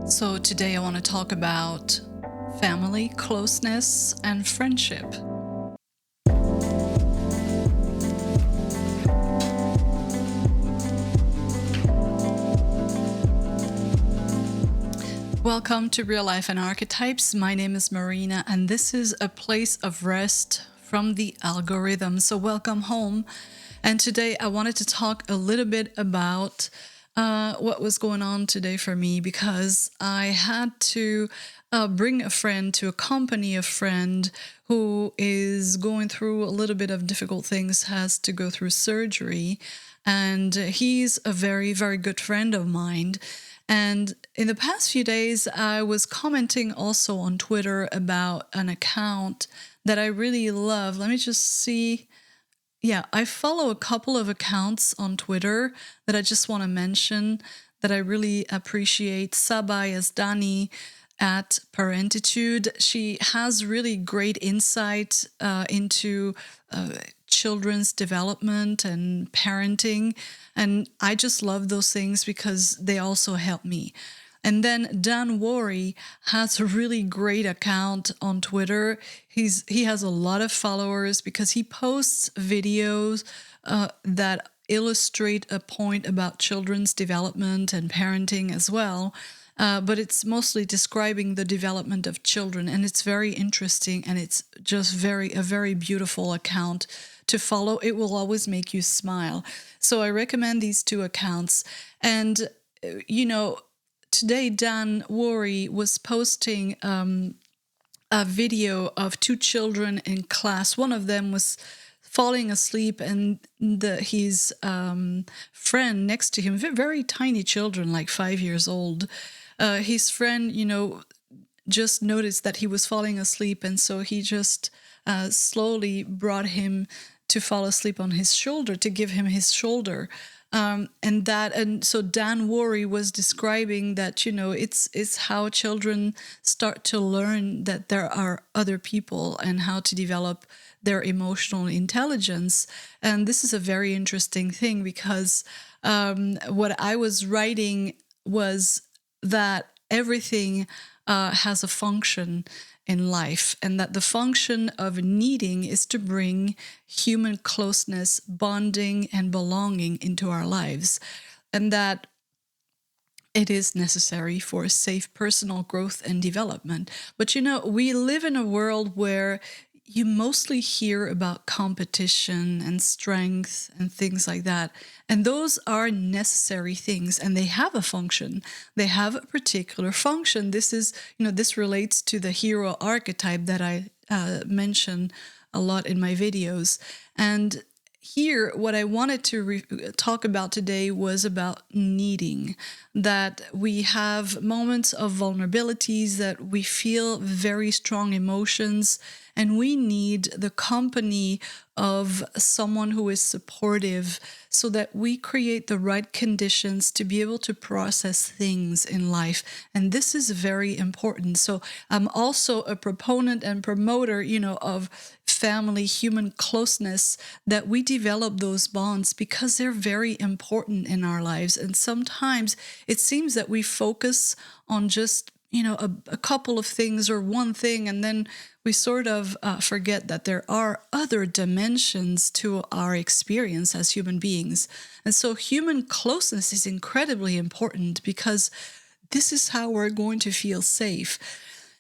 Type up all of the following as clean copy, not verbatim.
So, today I want to talk about family, closeness, and friendship. Welcome to Real Life and Archetypes. My name is Marina, and this is a place of rest from the algorithm. So, welcome home. And today I wanted to talk a little bit about what was going on today for me, because I had to bring a friend to accompany a friend who is going through a little bit of difficult things, has to go through surgery. And he's a very, very good friend of mine. And in the past few days, I was commenting also on Twitter about an account that I really love. Let me just see. Yeah, I follow a couple of accounts on Twitter that I just want to mention that I really appreciate. Sabai Yazdani at Parentitude. She has really great insight into children's development and parenting. And I just love those things because they also help me. And then Dan Worry has a really great account on Twitter. He has a lot of followers because he posts videos that illustrate a point about children's development and parenting as well. But it's mostly describing the development of children, and it's very interesting, and it's just a very beautiful account to follow. It will always make you smile. So I recommend these two accounts. And, today Dan Worry was posting a video of two children in class. One of them was falling asleep, and his friend next to him, very tiny children, like 5 years old, his friend, just noticed that he was falling asleep, and so he just slowly brought him to fall asleep on his shoulder, to give him his shoulder. And so Dan Worry was describing that, it's how children start to learn that there are other people and how to develop their emotional intelligence. And this is a very interesting thing because what I was writing was that everything has a function in life, and that the function of needing is to bring human closeness, bonding, and belonging into our lives, and that it is necessary for safe personal growth and development. But we live in a world where you mostly hear about competition and strength and things like that. And those are necessary things, and they have a function. They have a particular function. This relates to the hero archetype that I mention a lot in my videos. And here, what I wanted to talk about today was about needing, that we have moments of vulnerabilities, that we feel very strong emotions, and we need the company of someone who is supportive so that we create the right conditions to be able to process things in life. And this is very important. So I'm also a proponent and promoter, of family, human closeness, that we develop those bonds because they're very important in our lives. And sometimes it seems that we focus on just a couple of things or one thing, and then we sort of forget that there are other dimensions to our experience as human beings. And so human closeness is incredibly important because this is how we're going to feel safe.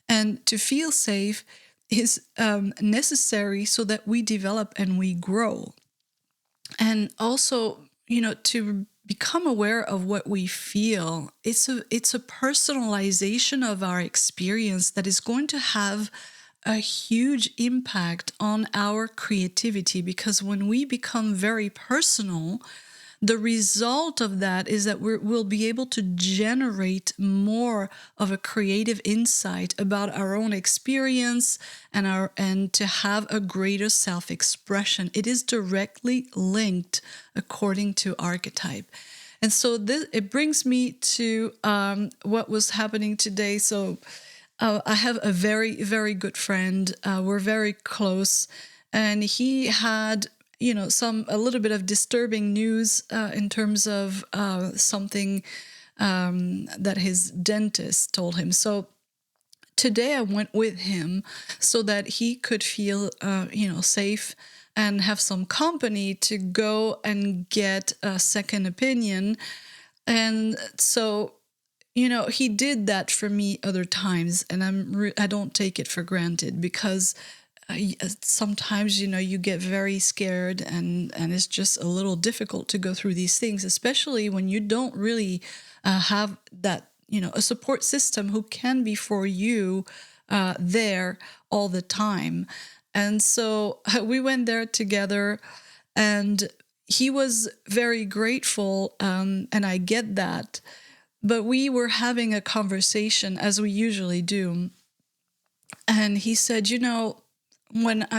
And to feel safe is necessary so that we develop and we grow. And also, to become aware of what we feel, it's a personalization of our experience that is going to have a huge impact on our creativity, because when we become very personal, the result of that is that we'll be able to generate more of a creative insight about our own experience and to have a greater self-expression. It is directly linked according to archetype. And so it brings me to what was happening today. So I have a very, very good friend. We're very close, and he had a little bit of disturbing news in terms of something that his dentist told him. So today I went with him so that he could feel, safe and have some company to go and get a second opinion. And so, he did that for me other times, and I don't take it for granted, because sometimes, you get very scared, and it's just a little difficult to go through these things, especially when you don't really have that, a support system who can be for you there all the time. And so we went there together, and he was very grateful, and I get that. But we were having a conversation, as we usually do, and he said,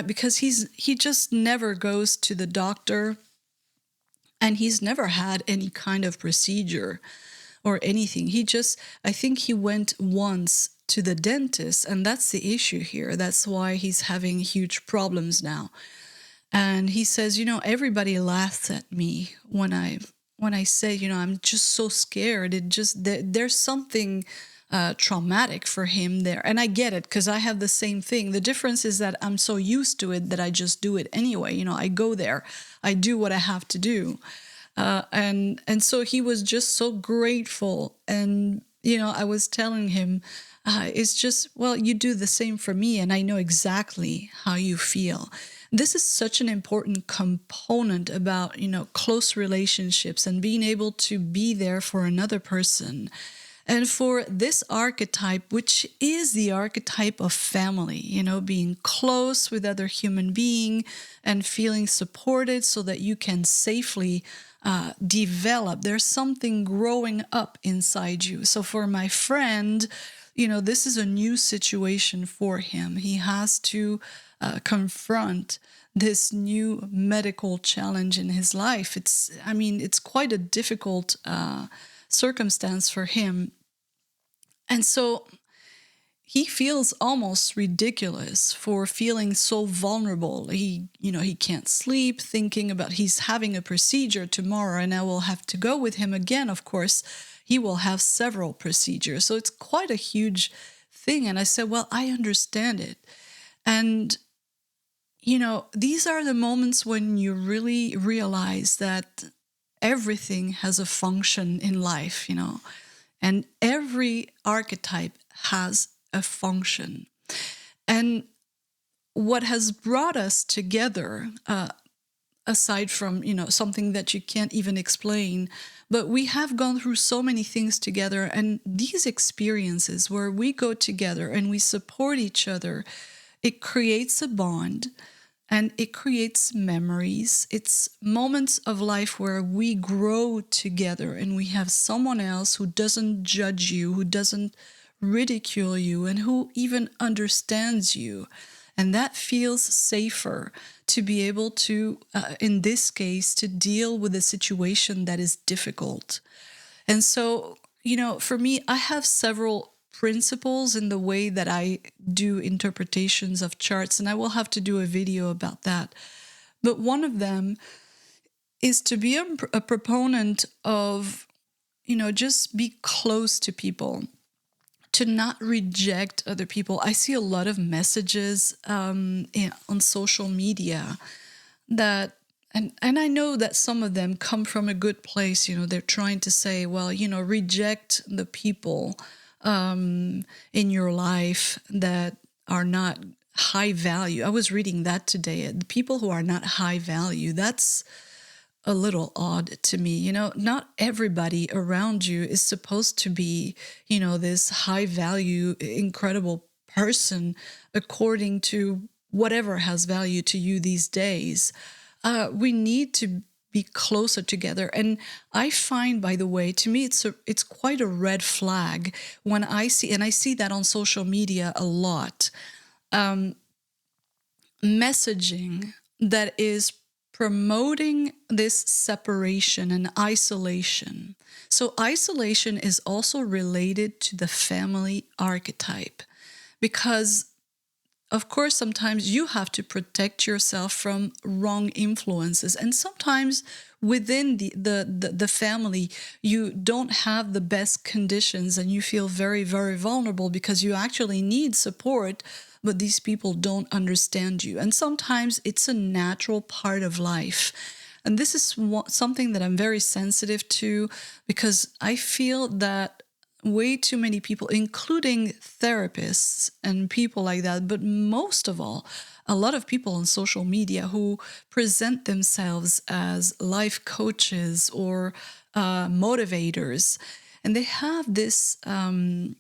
because he just never goes to the doctor, and he's never had any kind of procedure or anything. I think he went once to the dentist, and that's the issue here. That's why he's having huge problems now. And he says, everybody laughs at me when I say, I'm just so scared. There's something traumatic for him there. And I get it, because I have the same thing. The difference is that I'm so used to it that I just do it anyway. I go there, I do what I have to do. And so he was just so grateful. And, I was telling him, it's just, well, you do the same for me, and I know exactly how you feel. This is such an important component about, close relationships and being able to be there for another person. And for this archetype, which is the archetype of family, being close with other human being and feeling supported so that you can safely develop. There's something growing up inside you. So for my friend, this is a new situation for him. He has to confront this new medical challenge in his life. It's quite a difficult circumstance for him. And so he feels almost ridiculous for feeling so vulnerable. He can't sleep, thinking about he's having a procedure tomorrow, and I will have to go with him again. Of course, he will have several procedures. So it's quite a huge thing. And I said, well, I understand it. And, these are the moments when you really realize that everything has a function in life, and every archetype has a function. And what has brought us together, aside from, something that you can't even explain, but we have gone through so many things together, and these experiences where we go together and we support each other, it creates a bond, and it creates memories. It's moments of life where we grow together, and we have someone else who doesn't judge you, who doesn't ridicule you, and who even understands you. And that feels safer to be able to, in this case, to deal with a situation that is difficult. And so, for me, I have several principles in the way that I do interpretations of charts, and I will have to do a video about that. But one of them is to be a proponent of, just be close to people, to not reject other people. I see a lot of messages on social media that, and I know that some of them come from a good place. They're trying to say, well, reject the people in your life that are not high value. I was reading that today. The people who are not high value, that's a little odd to me. Not everybody around you is supposed to be, this high value, incredible person according to whatever has value to you these days. We need to be closer together. And I find, by the way, to me, it's quite a red flag when I see, and I see that on social media a lot, messaging that is promoting this separation and isolation. So isolation is also related to the family archetype, because of course, sometimes you have to protect yourself from wrong influences. And sometimes within the family, you don't have the best conditions and you feel very, very vulnerable because you actually need support, but these people don't understand you. And sometimes it's a natural part of life. And this is something that I'm very sensitive to, because I feel that way too many people, including therapists and people like that, but most of all, a lot of people on social media who present themselves as life coaches or motivators, and they have this kind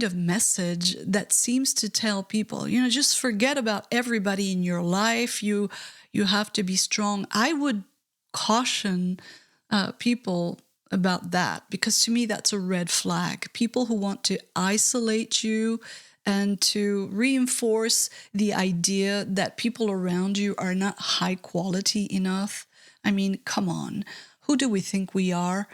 of message that seems to tell people, just forget about everybody in your life. You have to be strong. I would caution people about that, because to me that's a red flag. People who want to isolate you and to reinforce the idea that people around you are not high quality enough. I mean, come on, who do we think we are?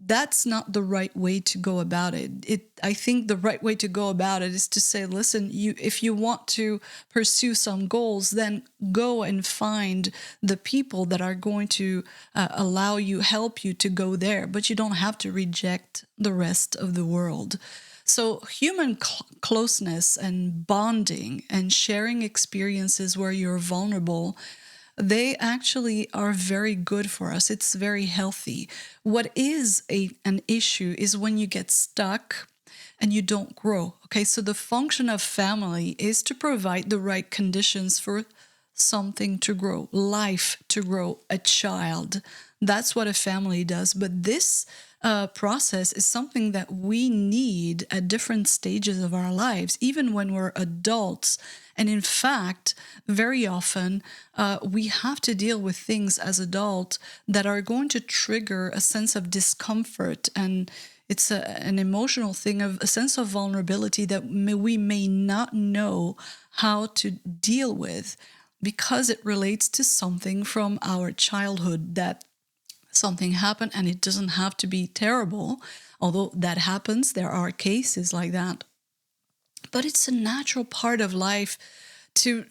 That's not the right way to go about it. I think the right way to go about it is to say, listen, if you want to pursue some goals, then go and find the people that are going to help you to go there. But you don't have to reject the rest of the world. So human closeness and bonding and sharing experiences where you're vulnerable, they actually are very good for us. It's very healthy. What is an issue is when you get stuck and you don't grow. Okay, so the function of family is to provide the right conditions for something to grow, life to grow, a child. That's what a family does. But this process is something that we need at different stages of our lives, even when we're adults. And in fact, very often we have to deal with things as adults that are going to trigger a sense of discomfort. And it's an emotional thing, of a sense of vulnerability that we may not know how to deal with, because it relates to something from our childhood, that something happened, and it doesn't have to be terrible, although that happens. There are cases like that. But it's a natural part of life to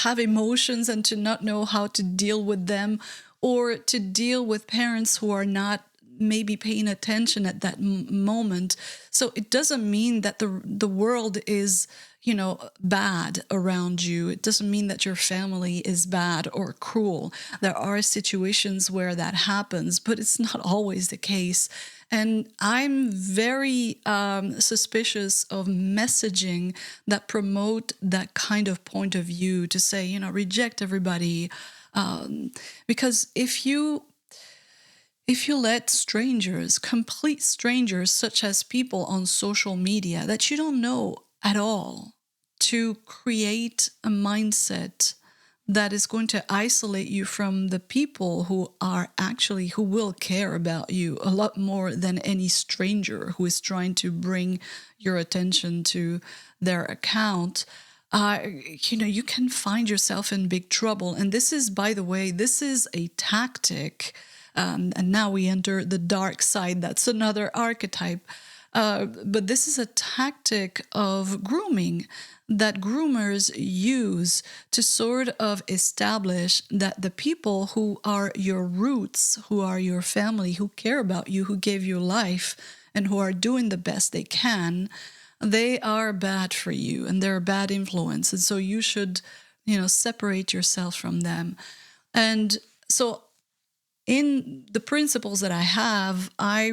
have emotions and to not know how to deal with them, or to deal with parents who are not maybe paying attention at that moment. So it doesn't mean that the world is bad around you. It doesn't mean that your family is bad or cruel. There are situations where that happens, but it's not always the case. And I'm very suspicious of messaging that promote that kind of point of view, to say, reject everybody. Because if you let strangers, complete strangers, such as people on social media that you don't know at all, to create a mindset that is going to isolate you from the people who will care about you a lot more than any stranger who is trying to bring your attention to their account, you can find yourself in big trouble. And this is, by the way, a tactic. And now we enter the dark side. That's another archetype. But this is a tactic of grooming that groomers use to sort of establish that the people who are your roots, who are your family, who care about you, who gave you life, and who are doing the best they can, they are bad for you and they're a bad influence. And so you should, separate yourself from them. And so in the principles that I have, I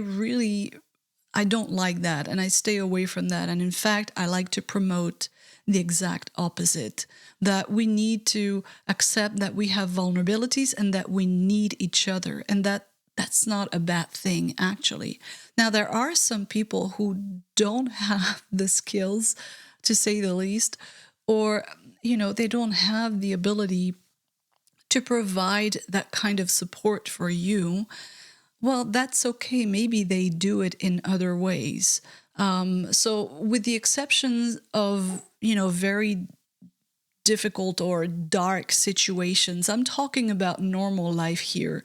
don't like that, and I stay away from that. And in fact, I like to promote the exact opposite, that we need to accept that we have vulnerabilities and that we need each other, and that's not a bad thing, actually. Now, there are some people who don't have the skills, to say the least, or, they don't have the ability to provide that kind of support for you. Well, that's okay. Maybe they do it in other ways. So with the exceptions of, very difficult or dark situations, I'm talking about normal life here.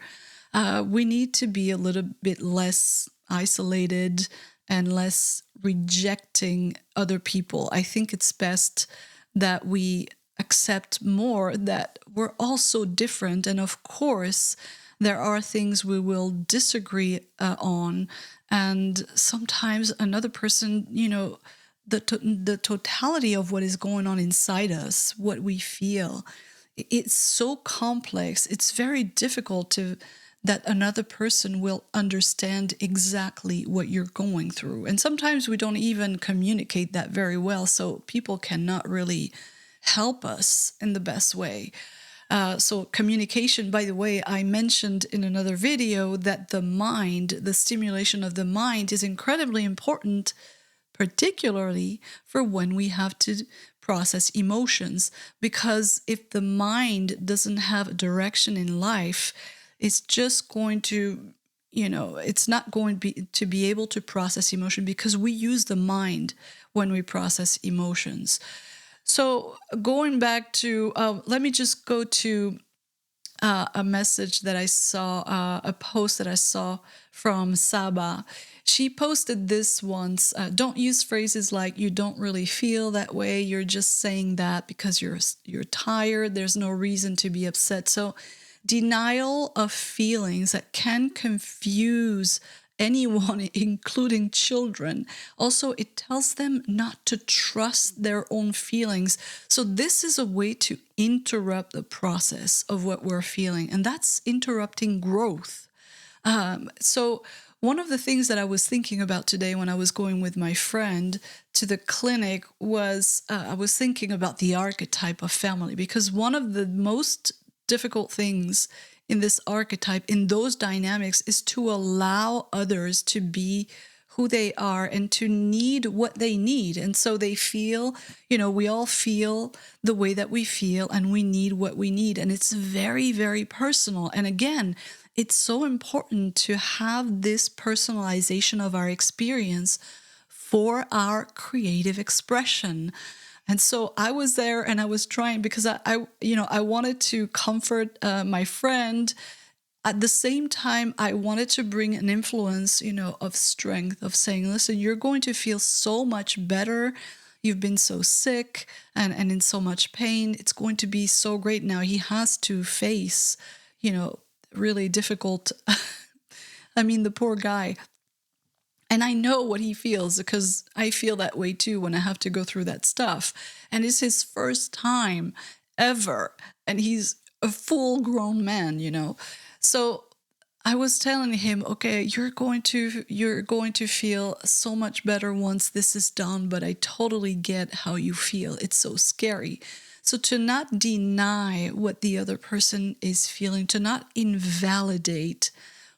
We need to be a little bit less isolated and less rejecting other people. I think it's best that we accept more that we're all so different. And of course, there are things we will disagree on. And sometimes another person, the totality of what is going on inside us, what we feel, it's so complex. It's very difficult that another person will understand exactly what you're going through. And sometimes we don't even communicate that very well, so people cannot really help us in the best way. So communication, by the way, I mentioned in another video that the stimulation of the mind is incredibly important, particularly for when we have to process emotions. Because if the mind doesn't have a direction in life, it's just going to, it's not going to be able to process emotion, because we use the mind when we process emotions. So going back to, let me just go to a message that I saw, a post that I saw from Saba. She posted this once. Don't use phrases like "you don't really feel that way." You're just saying that because you're tired. There's no reason to be upset. So denial of feelings that can confuse anyone, including children. Also, it tells them not to trust their own feelings. So this is a way to interrupt the process of what we're feeling, and that's interrupting growth. So one of the things that I was thinking about today when I was going with my friend to the clinic was I was thinking about the archetype of family, because one of the most difficult things in this archetype, in those dynamics, is to allow others to be who they are and to need what they need. And so they feel, we all feel the way that we feel, and we need what we need. And it's very, very personal. And again, it's so important to have this personalization of our experience for our creative expression. And so I was there and I was trying, because I wanted to comfort my friend. At the same time, I wanted to bring an influence, of strength, of saying, listen, you're going to feel so much better. You've been so sick and in so much pain. It's going to be so great now. He has to face, really difficult. I mean, the poor guy. And I know what he feels, because I feel that way too when I have to go through that stuff. And it's his first time ever. And he's a full-grown man, So I was telling him, okay, you're going to feel so much better once this is done, but I totally get how you feel. It's so scary. So to not deny what the other person is feeling, to not invalidate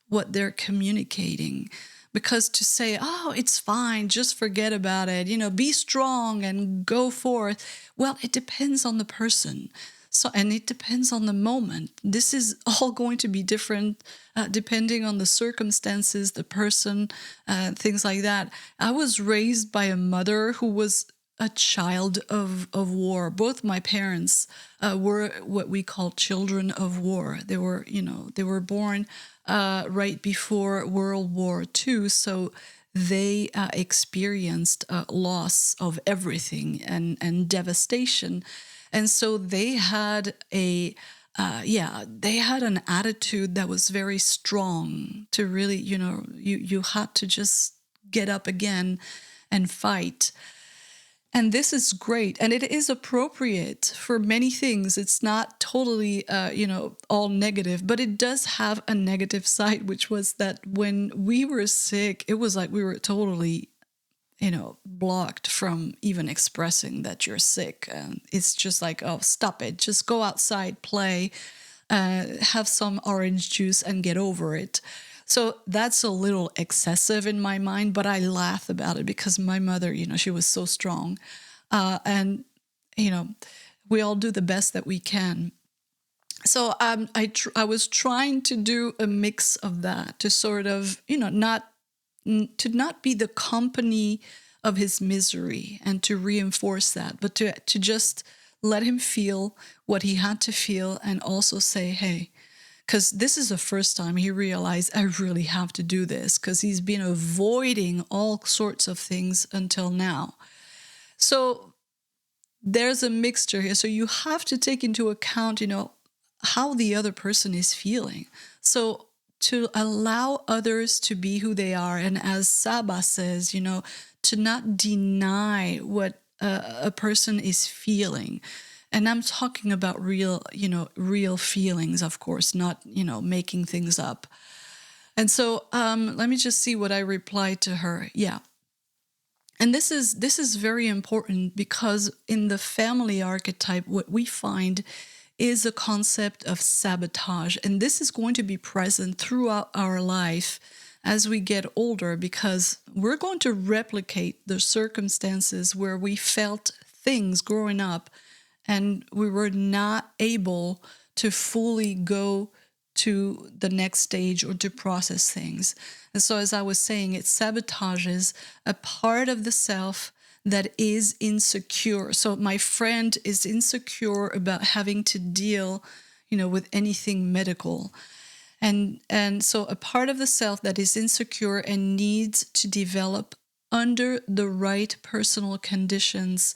what they're communicating. Because to say, oh, it's fine, just forget about it, be strong and go forth. Well, it depends on the person. So, and it depends on the moment. This is all going to be different depending on the circumstances, the person, things like that. I was raised by a mother who was a child of war. Both my parents were what we call children of war. They were born right before World War II, so they experienced loss of everything and devastation, and so they had they had an attitude that was very strong. To really, you had to just get up again and fight. And this is great, and it is appropriate for many things. It's not totally, all negative, but it does have a negative side, which was that when we were sick, it was like we were totally, blocked from even expressing that you're sick. It's just like, oh, stop it. Just go outside, play, have some orange juice and get over it. So that's a little excessive in my mind, but I laugh about it because my mother, she was so strong. And we all do the best that we can. So I was trying to do a mix of that, to sort of, not be the company of his misery and to reinforce that, but to just let him feel what he had to feel, and also say, hey, because this is the first time he realized I really have to do this, because he's been avoiding all sorts of things until now. So there's a mixture here. So you have to take into account, how the other person is feeling. So to allow others to be who they are, and as Saba says, to not deny what a person is feeling. And I'm talking about real feelings, of course, not, making things up. And so let me just see what I replied to her. Yeah. And this is very important, because in the family archetype, what we find is a concept of sabotage. And this is going to be present throughout our life as we get older, because we're going to replicate the circumstances where we felt things growing up and we were not able to fully go to the next stage or to process things. And so, as I was saying, it sabotages a part of the self that is insecure. So my friend is insecure about having to deal, with anything medical. And so a part of the self that is insecure and needs to develop under the right personal conditions,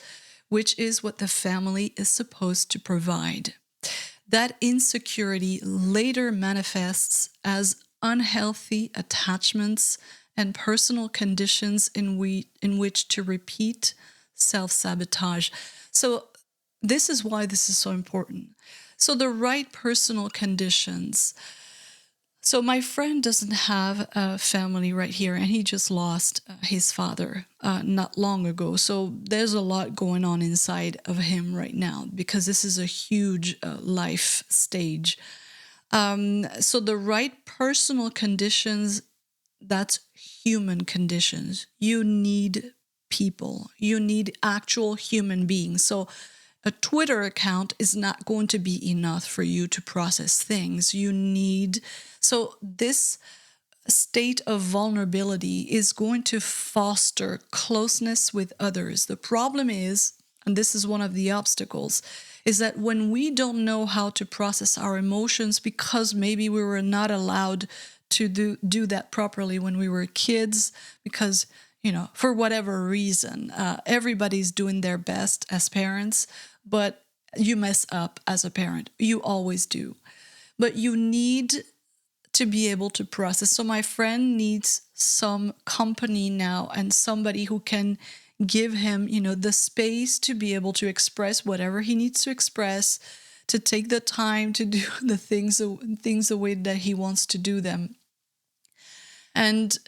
which is what the family is supposed to provide. That insecurity later manifests as unhealthy attachments and personal conditions in which to repeat self-sabotage. So this is why this is so important. So the right personal conditions. So my friend doesn't have a family right here, and he just lost his father not long ago. So there's a lot going on inside of him right now, because this is a huge life stage. So the right personal conditions, that's human conditions. You need people. You need actual human beings. So a Twitter account is not going to be enough for you to process things. So this state of vulnerability is going to foster closeness with others. The problem is, and this is one of the obstacles, is that when we don't know how to process our emotions, because maybe we were not allowed to do that properly when we were kids, because, for whatever reason, everybody's doing their best as parents, but you mess up as a parent. You always do. But you need to be able to process. So my friend needs some company now, and somebody who can give him, the space to be able to express whatever he needs to express, to take the time to do the things the way that he wants to do them. And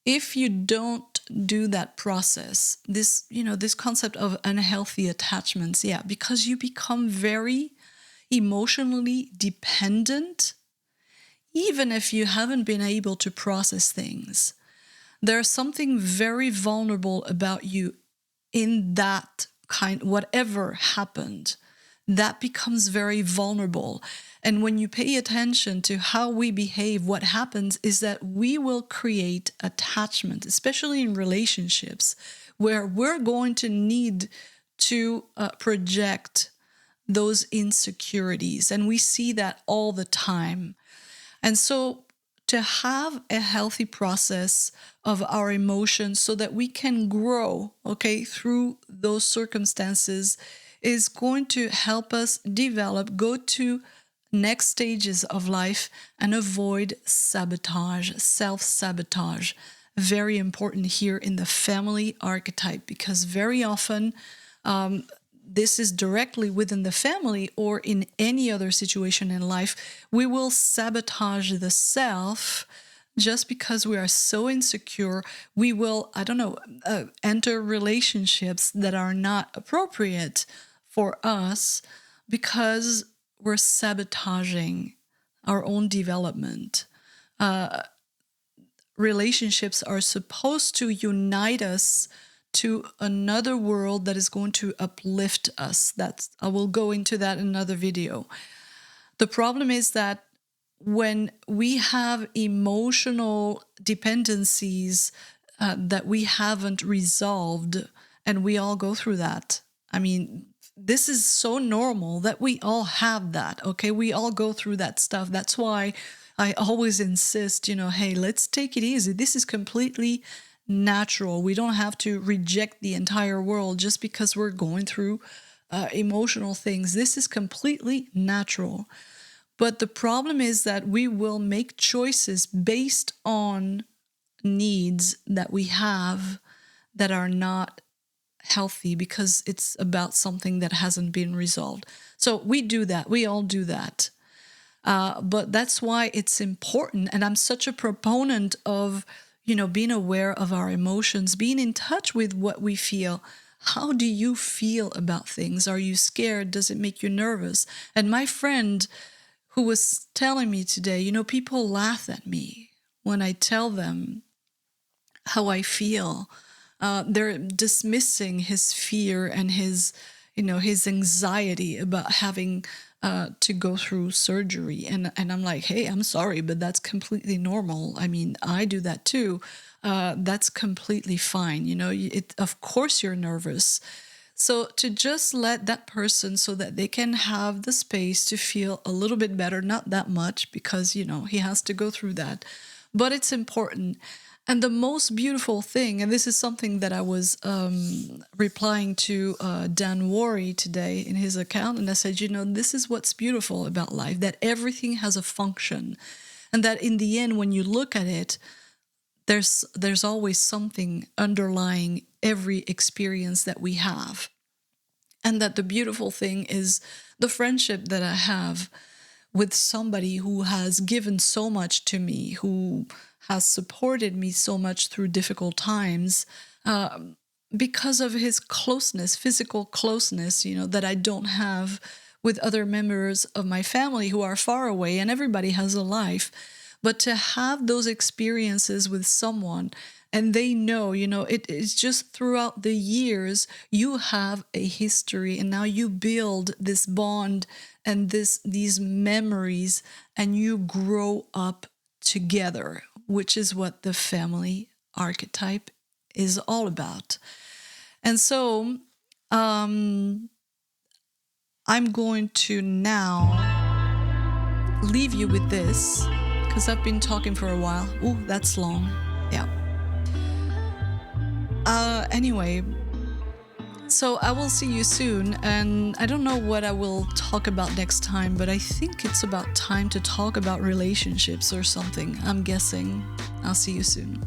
if you don't do that process, this concept of unhealthy attachments, because you become very emotionally dependent, even if you haven't been able to process things. There's something very vulnerable about you in that whatever happened, that becomes very vulnerable. And when you pay attention to how we behave, what happens is that we will create attachment, especially in relationships, where we're going to need to project those insecurities. And we see that all the time. And so to have a healthy process of our emotions so that we can grow, through those circumstances, is going to help us develop, go to next stages of life, and avoid sabotage, self-sabotage. Very important here in the family archetype, because very often this is directly within the family or in any other situation in life. We will sabotage the self just because we are so insecure. We will, enter relationships that are not appropriate for us because we're sabotaging our own development. Relationships are supposed to unite us to another world that is going to uplift us. I will go into that in another video. The problem is that when we have emotional dependencies that we haven't resolved, and we all go through that. This is so normal that we all have that, okay? We all go through that stuff. That's why I always insist, hey, let's take it easy. This is completely natural. We don't have to reject the entire world just because we're going through emotional things. This is completely natural. But the problem is that we will make choices based on needs that we have that are not healthy because it's about something that hasn't been resolved. So we do that. We all do that. But that's why it's important. And I'm such a proponent of, being aware of our emotions, being in touch with what we feel. How do you feel about things? Are you scared? Does it make you nervous? And my friend who was telling me today, people laugh at me when I tell them how I feel. They're dismissing his fear and his anxiety about having to go through surgery. And I'm like, hey, I'm sorry, but that's completely normal. I mean, I do that too. That's completely fine. Of course you're nervous. So to just let that person so that they can have the space to feel a little bit better, not that much because, he has to go through that, but it's important. And the most beautiful thing, and this is something that I was replying to Dan Worry today in his account, and I said, this is what's beautiful about life, that everything has a function, and that in the end, when you look at it, there's always something underlying every experience that we have. And that the beautiful thing is the friendship that I have with somebody who has given so much to me, who has supported me so much through difficult times, because of his closeness, physical closeness, that I don't have with other members of my family who are far away, and everybody has a life. But to have those experiences with someone, and they know, it's just throughout the years, you have a history, and now you build this bond and these memories, and you grow up together, which is what the family archetype is all about. And so I'm going to now leave you with this, because I've been talking for a while. Ooh, that's long. Yeah. Anyway, so I will see you soon, and I don't know what I will talk about next time, but I think it's about time to talk about relationships or something. I'm guessing. I'll see you soon.